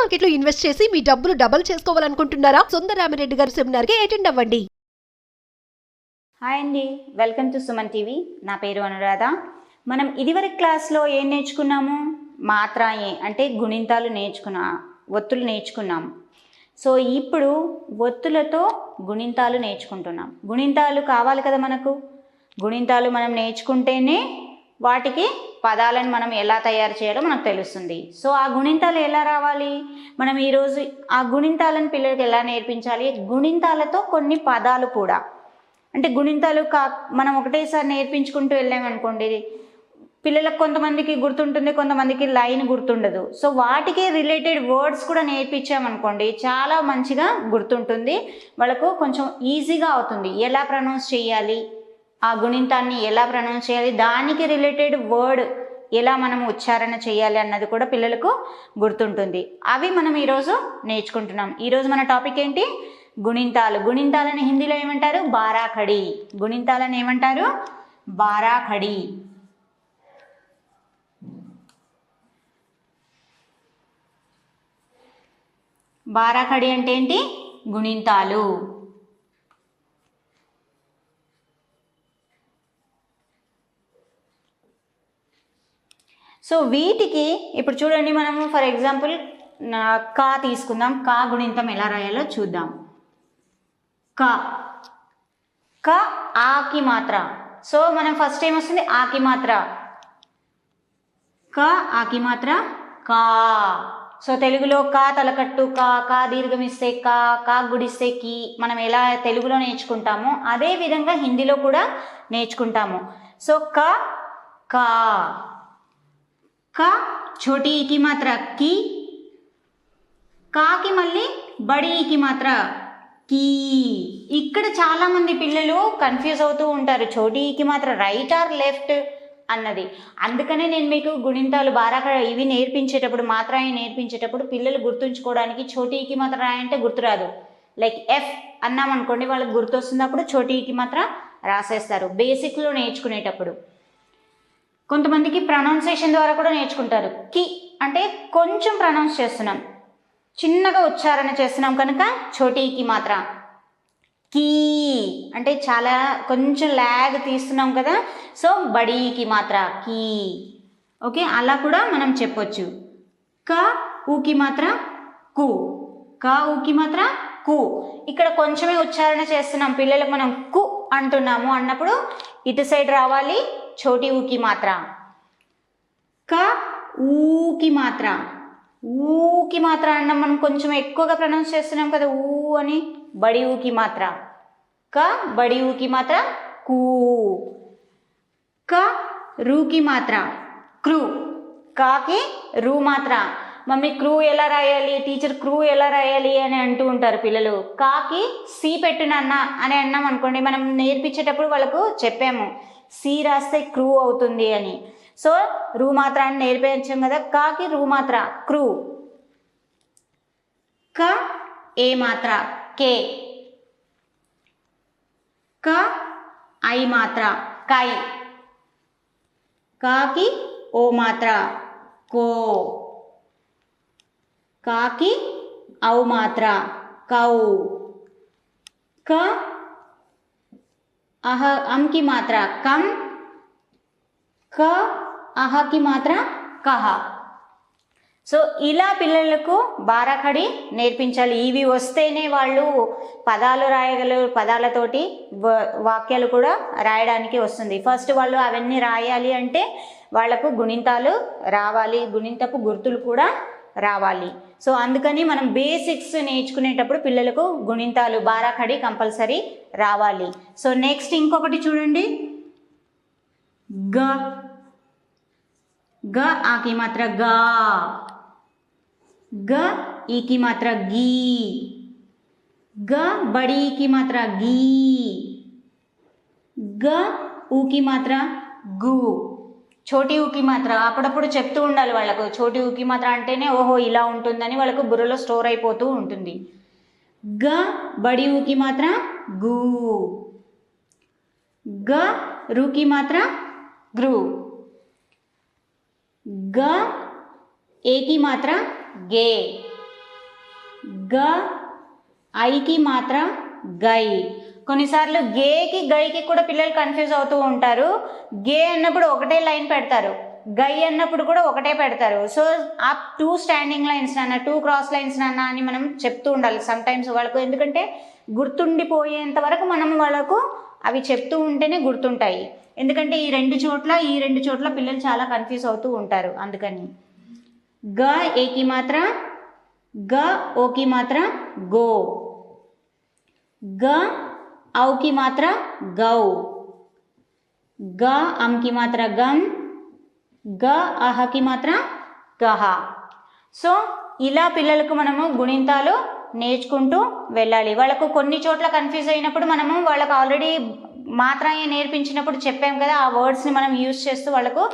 Market లో invest చేసి మీ డబ్బులు డబుల్ చేసుకోవాలనుకుంటున్నారా? సుందరరామిరెడ్డి గారి సెమినార్ కి అటెండ్ అవ్వండి. హాయ్ అండి, వెల్కమ్ టు సుమన్ టీవీ. నా పేరు అనురాధ. మనం ఇదివరకు క్లాస్లో ఏం నేర్చుకున్నాము? మాత్రాయే అంటే గుణింతాలు ఒత్తులు నేర్చుకున్నాము. సో ఇప్పుడు ఒత్తులతో గుణింతాలు నేర్చుకుంటున్నాం. గుణింతాలు కావాలి కదా మనకు. గుణింతాలు మనం నేర్చుకుంటేనే వాటికి పదాలను మనం ఎలా తయారు చేయాలో మనకు తెలుస్తుంది. సో ఆ గుణింతాలు ఎలా రావాలి? మనం ఈరోజు ఆ గుణింతాలను పిల్లలకి ఎలా నేర్పించాలి? గుణింతాలతో కొన్ని పదాలు కూడా, అంటే గుణింతాలు మనం ఒకటేసారి నేర్పించుకుంటూ వెళ్ళామనుకోండి, పిల్లలకు కొంతమందికి గుర్తుంటుంది, కొంతమందికి లైన్ గుర్తుండదు. సో వాటికి రిలేటెడ్ వర్డ్స్ కూడా నేర్పించామనుకోండి, చాలా మంచిగా గుర్తుంటుంది, వాళ్ళకు కొంచెం ఈజీగా అవుతుంది. ఎలా ప్రొనౌన్స్ చేయాలి, ఆ గుణింతాన్ని ఎలా ప్రొనౌన్స్ చేయాలి, దానికి రిలేటెడ్ వర్డ్ ఎలా మనం ఉచ్చారణ చేయాలి అన్నది కూడా పిల్లలకు గుర్తుంటుంది. అవి మనం ఈరోజు నేర్చుకుంటున్నాం. ఈరోజు మన టాపిక్ ఏంటి? గుణింతాలు. గుణింతాలను హిందీలో ఏమంటారు? బారాఖడి. గుణింతాలను ఏమంటారు? బారాఖడి. బారాఖడి అంటే ఏంటి? గుణింతాలు. సో వీటికి ఇప్పుడు చూడండి, మనము ఫర్ ఎగ్జాంపుల్ కా తీసుకుందాం. కా గుణింతం ఎలా రాయాలో చూద్దాం. క క ఆకి మాత్ర. సో మనం ఫస్ట్ ఏమొస్తుంది? ఆకి మాత్ర. క ఆకి మాత్ర కా. సో తెలుగులో కా తలకట్టు కా, కా దీర్ఘమిస్తే కా, కా గుడిస్తే కి. మనం ఎలా తెలుగులో నేర్చుకుంటామో అదే విధంగా హిందీలో కూడా నేర్చుకుంటాము. సో క కా. క छोटी की मात्रा की. కాకి మళ్ళీ బడి ఈకి మాత్ర కీ. ఇక్కడ చాలా మంది పిల్లలు కన్ఫ్యూజ్ అవుతూ ఉంటారు, చోటీ ఈకి మాత్ర రైట్ ఆర్ లెఫ్ట్ అన్నది. అందుకనే నేను మీకు గుణింతాలు ఇవి నేర్పించేటప్పుడు, మాత్రాన్ని నేర్పించేటప్పుడు పిల్లలు గుర్తుంచుకోవడానికి చోటీకి మాత్రం రాయంటే గుర్తురాదు. లైక్ ఎఫ్ అన్నామనుకోండి, వాళ్ళకి గుర్తొస్తుంది, అప్పుడు చోటీకి మాత్రం రాసేస్తారు బేసిక్లో నేర్చుకునేటప్పుడు. కొంతమందికి ప్రొనౌన్సియేషన్ ద్వారా కూడా నేర్చుకుంటారు. కి అంటే కొంచెం ప్రొనౌన్స్ చేస్తున్నాం, చిన్నగా ఉచ్చారణ చేస్తున్నాం కనుక చోటీకి మాత్ర. కీ అంటే చాలా కొంచెం ల్యాగ్ తీస్తున్నాం కదా, సో బడీకి మాత్ర కీ. ఓకే, అలా కూడా మనం చెప్పొచ్చు. క ఊకి మాత్ర కు. క ఊకి మాత్ర కు. ఇక్కడ కొంచెమే ఉచ్చారణ చేస్తున్నాం, పిల్లలకు మనం కు అంటున్నాము అన్నప్పుడు ఇటు సైడ్ రావాలి, చోటీ ఊకి మాత్ర. క ఊకి మాత్ర. ఊకి మాత్ర అన్నాం, మనం కొంచెం ఎక్కువగా ప్రొనౌన్స్ చేస్తున్నాం కదా ఊ అని. బడి ఊకి మాత్ర. క బడి ఊకి మాత్ర కూ. క రూకి మాత్ర క్రూ. కాకి రూ మాత్ర. మమ్మీ క్రూ ఎలా రాయాలి, టీచర్ క్రూ ఎలా రాయాలి అని అంటూ ఉంటారు పిల్లలు. కాకి సి పెట్టునన్న అని అన్నాం అనుకోండి, మనం నేర్పించేటప్పుడు వాళ్ళకు చెప్పాము సి రాస్తే క్రూ అవుతుంది అని. సో రూ మాత్ర అని నేర్పించాం కదా, కాకి రూ మాత్ర క్రూ. క ఏ మాత్ర కే. క ఐ మాత్ర కై. కాకి ఓ మాత్ర కో. కాకి ఔ మాత్ర కౌ. క అహ అంకి మాత్ర కం. క అహకి మాత్ర కహ. సో ఇలా పిల్లలకు బారాఖడి నేర్పించాలి. ఇవి వస్తేనే వాళ్ళు పదాలు రాయగలరు, పదాలతోటి వాక్యాలు కూడా రాయడానికి వస్తుంది. ఫస్ట్ వాళ్ళు అవన్నీ రాయాలి అంటే వాళ్లకు గుణింతాలు రావాలి, గుణింతపు గుర్తులు కూడా రావాలి. సో అందుకని మనం బేసిక్స్ నేర్చుకునేటప్పుడు పిల్లలకు గుణింతాలు బారాఖడి కంపల్సరీ రావాలి. సో నెక్స్ట్ ఇంకొకటి చూడండి, గ. గ ఆకి మాత్ర గా. గ ఈకి మాత్ర గీ. గ బడి ఈకి మాత్ర గీ. గ ఊకి మాత్ర గు. చోటీ ఊకి మాత్ర అప్పుడప్పుడు చెప్తూ ఉండాలి వాళ్ళకు. చోటీ ఊకి మాత్ర అంటేనే ఓహో ఇలా ఉంటుందని వాళ్ళకు బుర్రలో స్టోర్ అయిపోతూ ఉంటుంది. గ బడి ఊకి మాత్ర గు. గ రూకి మాత్ర గ్రూ. ग ए की मात्रा गे, గ, ఐకి మాత్ర గై. కొన్నిసార్లు గేకి గైకి కూడా పిల్లలు కన్ఫ్యూజ్ అవుతూ ఉంటారు. గే అన్నప్పుడు ఒకటే లైన్ పెడతారు, గై అన్నప్పుడు కూడా ఒకటే పెడతారు. సో ఆ 2 స్టాండింగ్ లైన్స్ నాన్న, 2 క్రాస్ లైన్స్ నాన్న అని మనం చెప్తూ ఉండాలి సమ్ టైమ్స్ వాళ్ళకు. ఎందుకంటే గుర్తుండిపోయేంత వరకు మనం వాళ్ళకు అవి చెప్తూ ఉంటేనే గుర్తుంటాయి. ఎందుకంటే ఈ రెండు చోట్ల పిల్లలు చాలా కన్ఫ్యూజ్ అవుతూ ఉంటారు. అందుకని గ ఏకి మాత్ర, గ ఓకి మాత్ర గో, గ ఔకి మాత్ర గౌ, గ అంకి మాత్ర గమ్, గ అహకి మాత్ర గహ. సో ఇలా పిల్లలకు మనము గుణింతాలు నేర్చుకుంటూ వెళ్ళాలి. వాళ్ళకు కొన్ని చోట్ల కన్ఫ్యూజ్ అయినప్పుడు మనము వాళ్ళకు ఆల్రెడీ మాత్రమే నేర్పించినప్పుడు చెప్పాం కదా, ఆ వర్డ్స్ని మనం యూజ్ చేస్తూ వాళ్ళకు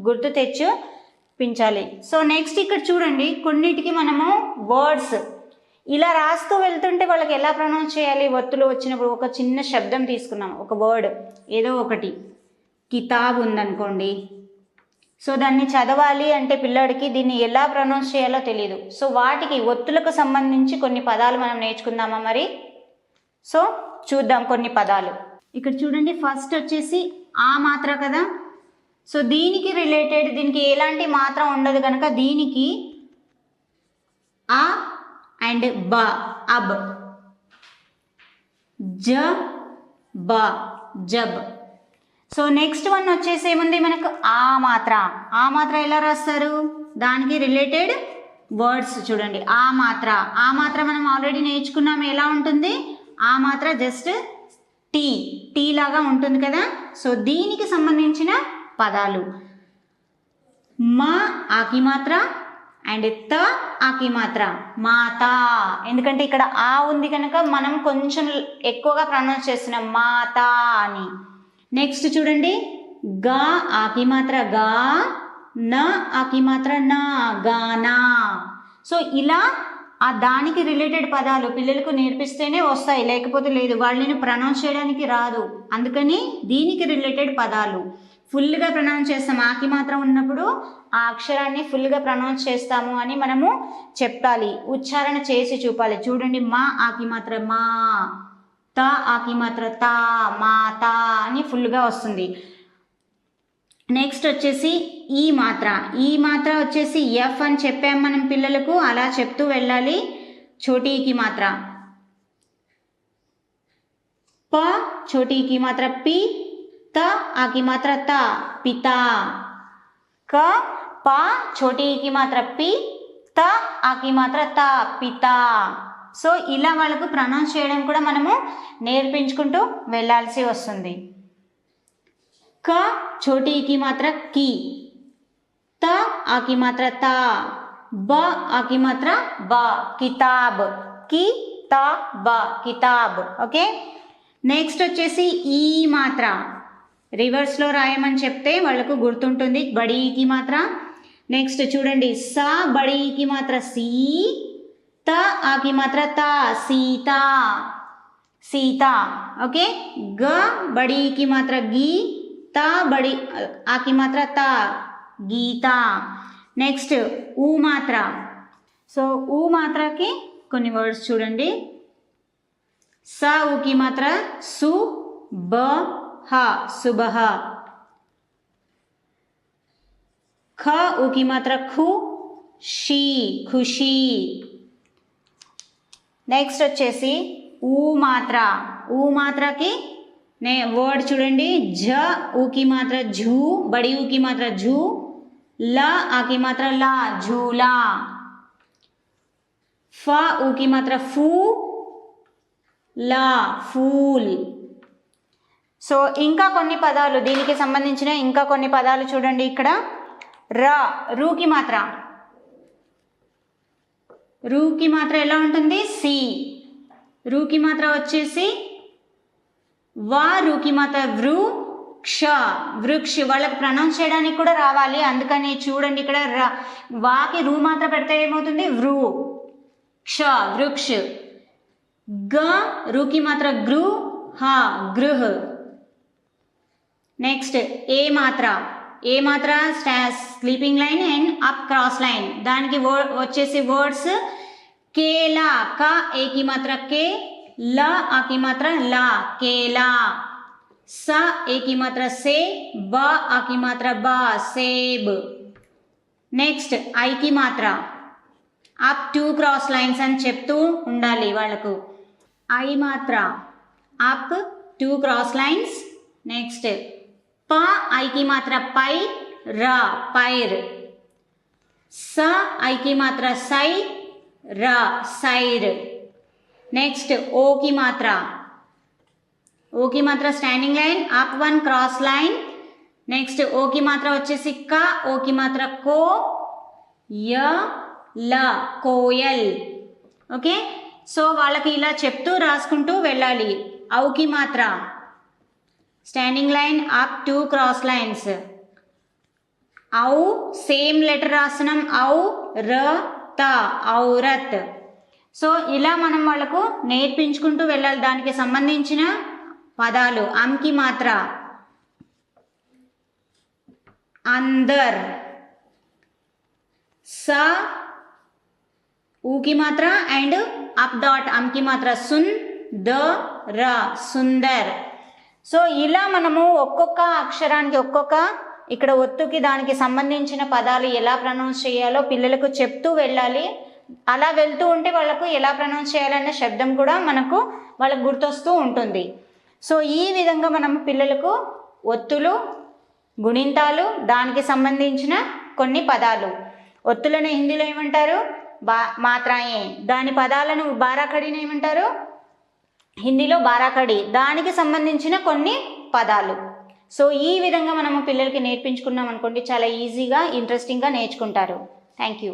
గుర్తు తెచ్చుపించాలి. సో నెక్స్ట్ ఇక్కడ చూడండి, కొన్నిటికి మనము వర్డ్స్ ఇలా రాస్తూ వెళ్తుంటే వాళ్ళకి ఎలా ప్రొనౌన్స్ చేయాలి. ఒత్తులు వచ్చినప్పుడు ఒక చిన్న శబ్దం తీసుకున్నాం, ఒక వర్డ్ ఏదో ఒకటి, కితాబ్ ఉందనుకోండి. సో దాన్ని చదవాలి అంటే పిల్లాడికి దీన్ని ఎలా ప్రొనౌన్స్ చేయాలో తెలియదు. సో వాటికి ఒత్తులకు సంబంధించి కొన్ని పదాలు మనం నేర్చుకుందామా మరి? సో చూద్దాం కొన్ని పదాలు. ఇక్కడ చూడండి, ఫస్ట్ వచ్చేసి ఆ మాత్ర కదా. సో దీనికి రిలేటెడ్, దీనికి ఎలాంటి మాత్ర ఉండదు కనుక దీనికి ఆ అండ్ బ, అబ్. జ బ, జబ్. సో నెక్స్ట్ వన్ వచ్చేసి ఏముంది మనకు, ఆ మాత్ర. ఆ మాత్ర ఎలా రాస్తారు, దానికి రిలేటెడ్ వర్డ్స్ చూడండి. ఆ మాత్ర, ఆ మాత్ర మనం ఆల్రెడీ నేర్చుకున్నాము. ఎలా ఉంటుంది ఆ మాత్ర? జస్ట్ టీ, టీ లాగా ఉంటుంది కదా. సో దీనికి సంబంధించిన పదాలు మా ఆకి మాత్ర అండ్ త ఆకి మాత్ర, మాత. ఎందుకంటే ఇక్కడ ఆ ఉంది కనుక మనం కొంచెం ఎక్కువగా ప్రొనౌన్స్ చేస్తున్నాం మాత అని. నెక్స్ట్ చూడండి, గా ఆకి మాత్ర గా, న ఆకి మాత్ర నా, గానా. సో ఇలా ఆ దానికి రిలేటెడ్ పదాలు పిల్లలకు నేర్పిస్తేనే వస్తాయి, లేకపోతే లేదు. వాళ్ళని ప్రొనౌన్స్ చేయడానికి రాదు. అందుకని దీనికి రిలేటెడ్ పదాలు ఫుల్గా ప్రొనౌన్స్ చేస్తాం. ఆకి మాత్రం ఉన్నప్పుడు ఆ అక్షరాన్ని ఫుల్గా ప్రొనౌన్స్ చేస్తాము అని మనము చెప్పాలి, ఉచ్చారణ చేసి చూపాలి. చూడండి, మా ఆకి మాత్ర మా, త ఆకి మాత్ర తా, మాత అని ఫుల్గా వస్తుంది. నెక్స్ట్ వచ్చేసి ఈ మాత్ర. ఈ మాత్ర వచ్చేసి ఎఫ్ అని చెప్పాము మనం పిల్లలకు, అలా చెప్తూ వెళ్ళాలి. చోటీకి మాత్ర ప, చోటీకి మాత్ర పి, త ఆకి మాత్ర త, పిత. క ప, చోటీకి మాత్ర పి, త ఆకి మాత్ర త, పిత. సో ఇలా వాళ్ళకు ప్రొనౌన్స్ చేయడం కూడా మనము నేర్పించుకుంటూ వెళ్ళాల్సి వస్తుంది. క చోటీకి మాత్ర కి, త ఆకి మాత్ర త, బ ఆకి మాత్ర బ, కితాబ్. కి త బ, కితాబ్. ఓకే. నెక్స్ట్ వచ్చేసి ఈ మాత్ర రివర్స్లో రాయమని చెప్తే వాళ్ళకు గుర్తుంటుంది. బడీకి మాత్ర. నెక్స్ట్ చూడండి, సా బడీకి మాత్ర సి, త ఆకి మాత్ర త, సీత, సీత. ఓకే. గ బడీకి మాత్ర గి, త బడి ఆకి మాత్ర త, గీత. నెక్స్ట్ ఊ మాత్ర. సో ఊ మాత్రకి కొన్ని వర్డ్స్ చూడండి. స ఊకి మాత్ర సు, బ హ, సుబహ. ఖ ఊకి మాత్ర ఖు, షీ, ఖుషి. నెక్స్ట్ వచ్చేసి ఊ మాత్ర. ఊ మాత్రకి వర్డ్ చూడండి, జ ఊకి మాత్ర ఝూ, బడి ఊకి మాత్ర ఝూ, ల ఆకి మాత్ర లా, ఝూలా. ఫ ఊకి మాత్ర ఫూ, లా, ఫూల్. సో ఇంకా కొన్ని పదాలు, దీనికి సంబంధించిన ఇంకా కొన్ని పదాలు చూడండి. ఇక్కడ ర, రూకి మాత్ర. రూకి మాత్ర ఎలా ఉంటుంది, సి. రూకి మాత్ర వచ్చేసి వా, రూకి మాత్ర వృ, క్ష, వృక్ష. వాళ్ళకి ప్రొనౌన్స్ చేయడానికి కూడా రావాలి. అందుకని చూడండి, ఇక్కడ వాకి రూ మాత్ర పెడితే ఏమవుతుంది, వృ, క్ష, వృక్ష. గ రూకి మాత్ర గృ, హ, గృహ. నెక్స్ట్ ఏ మాత్ర. ఏ మాత్ర sleeping line and up cross line. దానికి వచ్చేసి వర్డ్స్ केला, का ए की मात्रा के, ल आ की मात्रा ला, केला। स ए की मात्रा से, ब आ की मात्रा बा, सेब। नेक्स्ट ఐ की मात्रा, आप 2 क्रॉस लाइन्स అని చెప్తూ ఉండాలి వాళ్ళకు। ఐ मात्रा आप 2 क्रॉस लाइन्स। नेक्स्ट प ఐ की मात्रा पै, र पैर। स ఐ की मात्रा सै, र सैर। नेक्स्ट ओ की मात्रा, ओ की मात्रा standing line, up 1 cross line. Next ओ की मात्रा వచ్చేసి క, ओ की मात्रा को, य ल कोयल। ఓకే, సో వాళ్ళకి ఇలా చెప్తూ రాసుకుంటూ వెళ్ళాలి। ఔ की मात्रा standing line, up 2 cross lines. औ సేమ్ లెటర్ రాస్తున్నాం, ఔ ర త, ఔరత్। సో ఇలా మనం వాళ్ళకు నేర్పించుకుంటూ వెళ్ళాలి దానికి సంబంధించిన పదాలు। అమ్ की मात्रा अंदर, स ऊ की मात्रा एंड अप डॉट अम की मात्रा सुन, द र सुंदर। సో ఇలా మనము ఒక్కొక్క అక్షరానికి ఒక్కొక్క ఇక్కడ ఒత్తుకి దానికి సంబంధించిన పదాలు ఎలా ప్రొనౌన్స్ చేయాలో పిల్లలకు చెప్తూ వెళ్ళాలి। అలా వెళ్తూ ఉంటే వాళ్ళకు ఎలా ప్రొనౌన్స్ చేయాలన్న శబ్దం కూడా మనకు వాళ్ళకు గుర్తొస్తూ ఉంటుంది। సో ఈ విధంగా మనము పిల్లలకు ఒత్తులు, గుణింతాలు, దానికి సంబంధించిన కొన్ని పదాలు, ఒత్తులను హిందీలో ఏమంటారు మాత్రాయే, దాని పదాలను బారాఖడీని ఏమంటారు హిందీలో బారాఖడి, దానికి సంబంధించిన కొన్ని పదాలు। సో ఈ విధంగా మనము పిల్లలకి నేర్పించుకున్నాం అనుకోండి చాలా ఈజీగా ఇంట్రెస్టింగ్గా నేర్చుకుంటారు। Thank you.